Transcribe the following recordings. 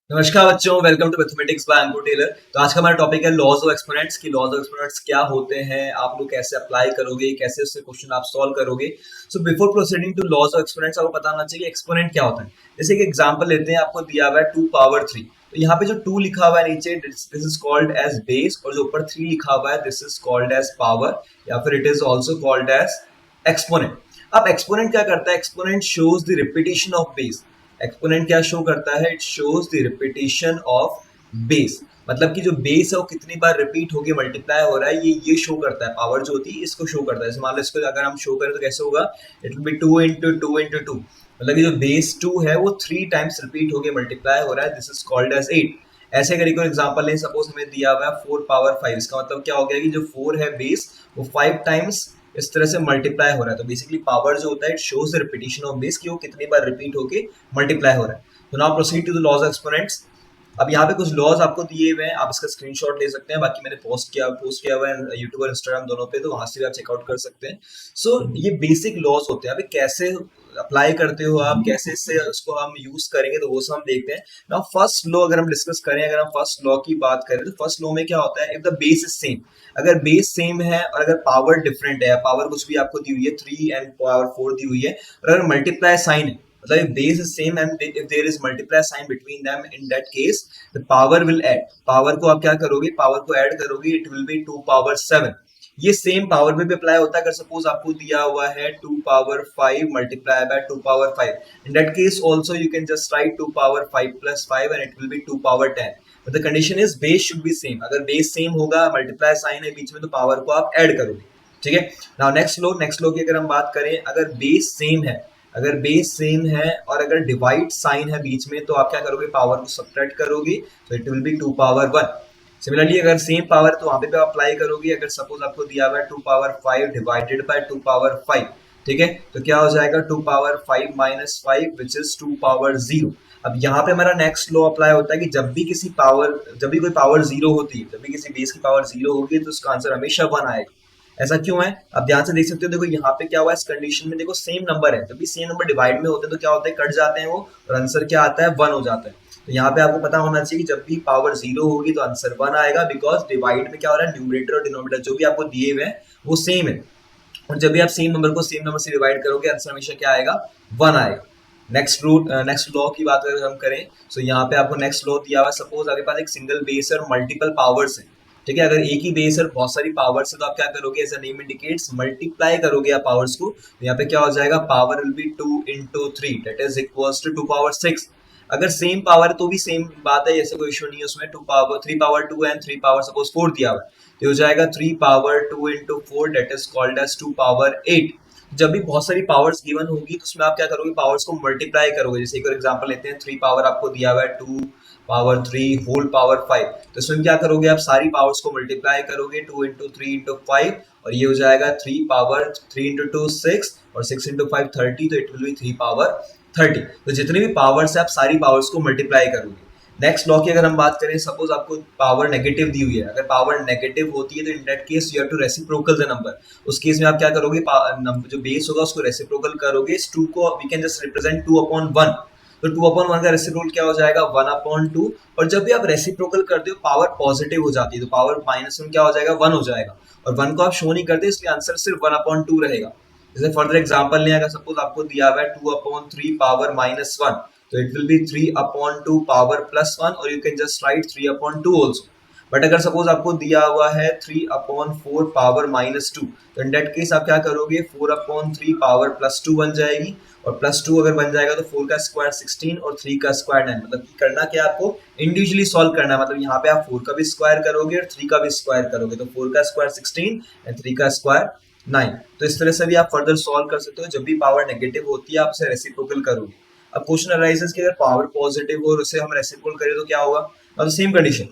नमस्कार बच्चों, welcome to mathematics by Ankur Tailor. तो आज का हमारा टॉपिक है लॉज ऑफ एक्सपोनेंट्स की लॉज ऑफ एक्सपोनेंट्स क्या होते हैं, आप लोग कैसे अप्लाई करोगे, कैसे उससे क्वेश्चन आप सॉल्व करोगे। So before proceeding to laws of exponents आपको पता होना चाहिए एक्सपोनेंट क्या होता है। जैसे कि एग्जांपल लेते हैं, आपको दिया हुआ है 2 पावर 3। तो यहाँ पे जो 2 लिखा हुआ है नीचे, this is called as base, और जो ऊपर 3 लिखा हुआ है this is called as power, या फिर it is also called as exponent. अब एक्सपोनेंट क्या करता है? Exponent shows the repetition of base. Exponent क्या शो करता है? It shows the repetition of base. मतलब कि जो बेस है वो कितनी बार रिपीट होके मल्टीप्लाई हो रहा है, ये शो करता है। पावर जो होती है इसको शो करता है। जैसे मान लो इसको अगर हम शो करें तो कैसे होगा? It will be 2 into 2 into 2। मतलब कि जो बेस 2 है वो 3 टाइम्स रिपीट होके मल्टीप्लाई हो रहा है। This is called as 8। ऐसे अगर एक एग्जांपल लें, सपोज हमें दिया हुआ है 4 पावर 5। इसका मतलब क्या हो गया कि जो 4 है बेस, वो 5 टाइम्स इस तरह से मल्टीप्लाई हो रहा है। तो बेसिकली पावर जो होता है it shows the repetition of base, कि वो कितनी बार रिपीट होके मल्टीप्लाई हो रहा है। तो now proceed to the laws of exponents. अब यहाँ पे कुछ लॉज आपको दिए हुए हैं, आप इसका स्क्रीनशॉट ले सकते हैं। बाकी मैंने पोस्ट किया हुआ है यूट्यूब और इंस्टाग्राम दोनों पे, तो वहां से भी आप चेकआउट कर सकते हैं। सो ये बेसिक लॉज होते हैं। अभी कैसे अप्लाई करते हो आप, कैसे इससे उसको हम यूज करेंगे, तो वो सब हम देखते हैं। नाउ फर्स्ट लॉ अगर हम डिस्कस करें, अगर हम फर्स्ट लॉ की बात करें, तो फर्स्ट लॉ में क्या होता है? If the base is same, अगर बेस सेम है और अगर पावर डिफरेंट है, पावर कुछ भी आपको दी हुई है 3 एंड पावर 4 दी हुई है, और अगर मल्टीप्लाई साइन है, मतलब if base is same and if there is multiply sign between them, in that case the power will add। Power को आप क्या करोगे? पावर को ऐड करोगे, it will be 2 power 7। ये सेम पावर पे भी अप्लाई होता है। अगर सपोज आपको दिया हुआ है 2 power 5 multiply by 2 power 5, in that case also you can just write 2 power 5 plus 5 and it will be 2 power 10। but the condition is base should be same। अगर बेस सेम होगा, multiply sign है बीच में, तो power को आप add करोगे। ठीक है। नाउ नेक्स्ट लो की अगर हम बात करें, अगर बेस सेम है, अगर बेस सेम है और अगर डिवाइड साइन है बीच में, तो आप क्या करोगे? पावर को सब्ट्रैक्ट करोगे, तो it will be 2 power 1। Similarly अगर सेम पावर तो वहां पे भी अप्लाई करोगे। अगर सपोज आपको दिया हुआ है 2 पावर 5 डिवाइडेड बाय 2 पावर 5, ठीक है, तो क्या हो जाएगा? 2 power 5 minus 5 which is 2 power 0। अब यहाँ पे हमारा नेक्स्ट लॉ अप्लाई होता है कि जब भी कोई पावर जीरो होती है, जब भी किसी बेस की पावर जीरो होगी, तो उसका आंसर हमेशा 1 आएगा। ऐसा क्यों है? अब ध्यान से देख सकते हो। देखो यहाँ पे क्या हुआ है, इस कंडीशन में देखो सेम नंबर है, जब भी सेम नंबर डिवाइड में होते हैं तो क्या होता है? कट जाते हैं वो, और आंसर क्या आता है? 1 हो जाता है। तो यहाँ पे आपको पता होना चाहिए कि जब भी पावर जीरो होगी तो आंसर 1 आएगा, बिकॉज डिवाइड में क्या हो रहा है? न्यूमरेटर और डिनोमिनेटर जो भी आपको दिए हुए हैं वो सेम है, और जब भी आप सेम नंबर को सेम नंबर से डिवाइड करोगे, आंसर हमेशा क्या आएगा? 1 आएगा। नेक्स्ट लॉ की बात अगर हम करें, तो यहाँ पे आपको नेक्स्ट लॉ दिया हुआ है। सपोज आपके पास एक सिंगल बेस है और मल्टीपल पावर्स है, ठीक है। अगर एक ही बेस और बहुत सारी पावर्स है, तो आप क्या करोगे? As a name indicates, multiply करोगे आप पावर्स को। तो यहाँ पे क्या हो जाएगा? Power will be 2 into 3 that is equals to 2 power 6। अगर सेम पावर तो भी सेम बात है, ऐसे कोई इशू नहीं है उसमें। 3 पावर 2 एंड 3 पावर सपोज 4 दिया हुआ है, तो हो जाएगा 3 power 2 into 4 that is called as 2 power 8। जब भी बहुत सारी पावर्स गिवन होगी तो उसमें आप क्या करोगे? पावर्स को मल्टीप्लाई करोगे। जैसे एक और एग्जांपल लेते हैं, 3 पावर आपको दिया हुआ है 2 पावर 3 होल पावर 5, तो इसमें क्या करोगे? आप सारी पावर्स को मल्टीप्लाई करोगे, 2 इंटू 3 इंटू 5, और ये हो जाएगा 3 पावर 3 इंटू 2 6, और 6 इंटू 5 30, तो इट विल बी 3 पावर 30। तो जितनी भी पावर्स है आप सारी पावर्स को मल्टीप्लाई करोगे। नेक्स्ट लॉ की अगर हम बात करें, सपोज आपको पावर नेगेटिव दी हुई है। अगर पावर नेगेटिव होती है तो in that case you have to reciprocal the number. उस केस में आप क्या करोगे? जो बेस होगा उसको रेसिप्रोकल करोगे। इस 2 को we can just represent 2 upon 1। तो 2 अपॉन 1 का रेसिप्रोकल क्या हो जाएगा? 1 अपॉन 2। और जब भी आप रेसिप्रोकल करते हो पावर पॉजिटिव हो जाती है, तो पावर माइनस में क्या हो जाएगा? 1 हो जाएगा, और 1 को आप शो नहीं करते, इसलिए आंसर सिर्फ 1 अपॉन 2 रहेगा। जैसे फर्दर एग्जांपल लें, अगर सपोज आपको दिया हुआ है 2 अपॉन 3 पावर माइनस 1, तो it will be 3 upon 2 power plus 1, और you can just right 3 upon 2 also. But अगर सपोज आपको दिया हुआ है 3 अपॉन 4 पावर माइनस 2, तो इन दैट केस आप क्या करोगे? 4 अपॉन 3 पावर प्लस 2 बन जाएगी, और प्लस 2 अगर बन जाएगा तो 4 का स्क्वायर 16 और 3 का स्क्वायर 9। मतलब कि करना क्या आपको? इंडिविजुअली सॉल्व करना है। मतलब यहाँ पे आप 4 का भी स्क्वायर करोगे और 3 का भी स्क्वायर करोगे, तो 4 का स्क्वायर 16 एंड 3 का स्क्वायर 9। तो इस तरह से भी आप फर्दर सॉल्व कर सकते हो। जब भी पावर नेगेटिव होती है आप उसे रेसिप्रोकल करोगे। अब क्वेश्चन अराइजेस कि अगर पावर पॉजिटिव हो और उसे हम रेसिप्रोकल करें तो क्या होगा? अब सेम कंडीशन,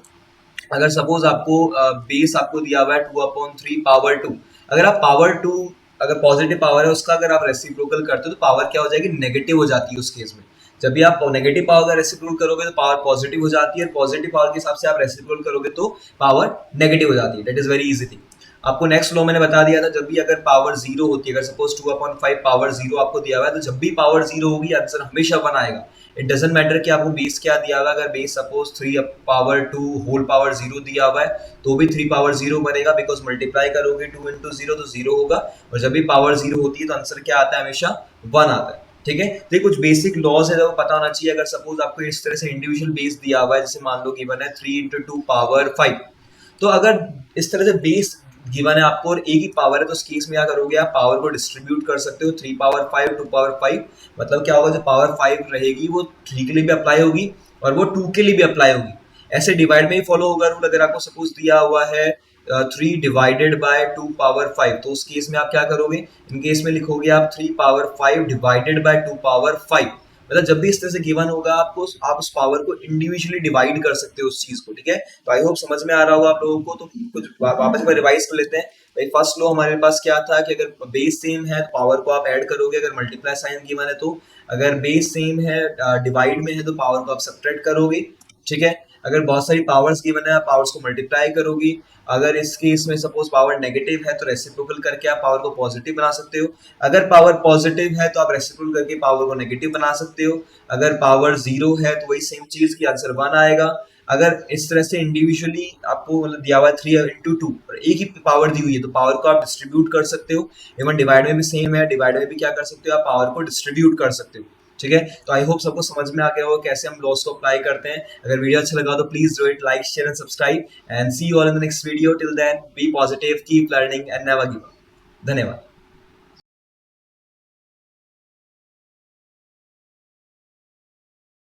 अगर सपोज आपको बेस आपको दिया हुआ है 2 अपॉन 3 पावर 2, अगर आप पावर 2, अगर पॉजिटिव पावर है उसका अगर आप रेसिप्रोकल करते हो तो पावर क्या हो जाएगी? नेगेटिव हो जाती है उस केस में। जब भी आप नेगेटिव पावर का रेसिप्रोकल करोगे तो पावर पॉजिटिव हो जाती है, और पॉजिटिव पावर के हिसाब से आप रेसिप्रोकल करोगे तो पावर नेगेटिव हो जाती है। That is very easy thing. आपको नेक्स्ट लॉ मैंने बता दिया था, जब भी अगर पावर जीरो होती है, अगर सपोज 2 अपॉन 5 पावर जीरो आपको दिया हुआ है, तो जब भी पावर जीरो होगी आंसर हमेशा 1 आएगा। इट डजेंट मैटर कि आपको बेस क्या दिया हुआ है। अगर base suppose 3 power 2 whole power 0 दिया हुआ है तो भी 3 पावर 0 बनेगा, बिकॉज मल्टीप्लाई करोगे 2 इंटू 0 तो 0 होगा, और जब भी पावर 0 होती है तो आंसर क्या आता है, हमेशा 1 आता है। ठीक है, तो ये कुछ बेसिक लॉज है जो पता होना चाहिए। अगर सपोज आपको इस तरह से इंडिविजुअल बेस दिया हुआ है, जैसे मान लो गिवन है 3 इंटू 2 पावर 5, तो अगर इस तरह से बेस गिवन है आपको और एक ही पावर है, तो उस केस में क्या करोगे, आप पावर को डिस्ट्रीब्यूट कर सकते हो 3 पावर 5 2 पावर 5। मतलब क्या होगा, जो पावर 5 रहेगी वो 3 के लिए भी अप्लाई होगी और वो 2 के लिए भी अप्लाई होगी। ऐसे डिवाइड में ही फॉलो होगा रूल। अगर आपको सपोज दिया हुआ है 3 डिवाइडेड बाय 2 पावर 5, तो उस केस में आप क्या करोगे, इन केस में लिखोगे आप 3 पावर 5 डिवाइडेड बाय 2 पावर 5। मतलब जब भी इस तरह से गिवन होगा आपको, आप उस पावर को इंडिविजुअली डिवाइड कर सकते हो उस चीज को। ठीक है, तो आई होप समझ में आ रहा होगा आप लोगों को। तो कुछ वापस एक बार रिवाइज कर लेते हैं। भाई फर्स्ट लॉ हमारे पास क्या था कि अगर बेस सेम है तो पावर को आप ऐड करोगे, अगर मल्टीप्लाई साइन गिवन है तो। अगर बेस सेम है डिवाइड में है तो पावर को आप सब्ट्रैक्ट करोगे। ठीक है, अगर बहुत सारी पावर्स गिवन है आप पावर्स को मल्टीप्लाई करोगी। अगर इस केस में सपोज पावर नेगेटिव है तो रेसिप्रोकल करके आप पावर को पॉजिटिव बना सकते हो। अगर पावर पॉजिटिव है तो आप रेसिप्रोकल करके पावर को नेगेटिव बना सकते हो। अगर पावर 0 है तो वही सेम चीज की आंसर 1 आएगा। अगर इस तरह से इंडिविजुअली आपको मतलब दिया हुआ है 3 इंटू 2 और एक ही पावर दी हुई है तो पावर को आप डिस्ट्रीब्यूट कर सकते हो। इवन डिवाइड में भी सेम है, डिवाइड में भी क्या कर सकते हो, आप पावर को डिस्ट्रीब्यूट कर सकते हो। ठीक है, तो आई होप सबको समझ में आ गया होगा कैसे हम लॉस को अप्लाई करते हैं। अगर वीडियो अच्छा लगा तो please do it, like share and subscribe, and see you all in the next video. Till then be positive, keep learning and never give up. धन्यवाद।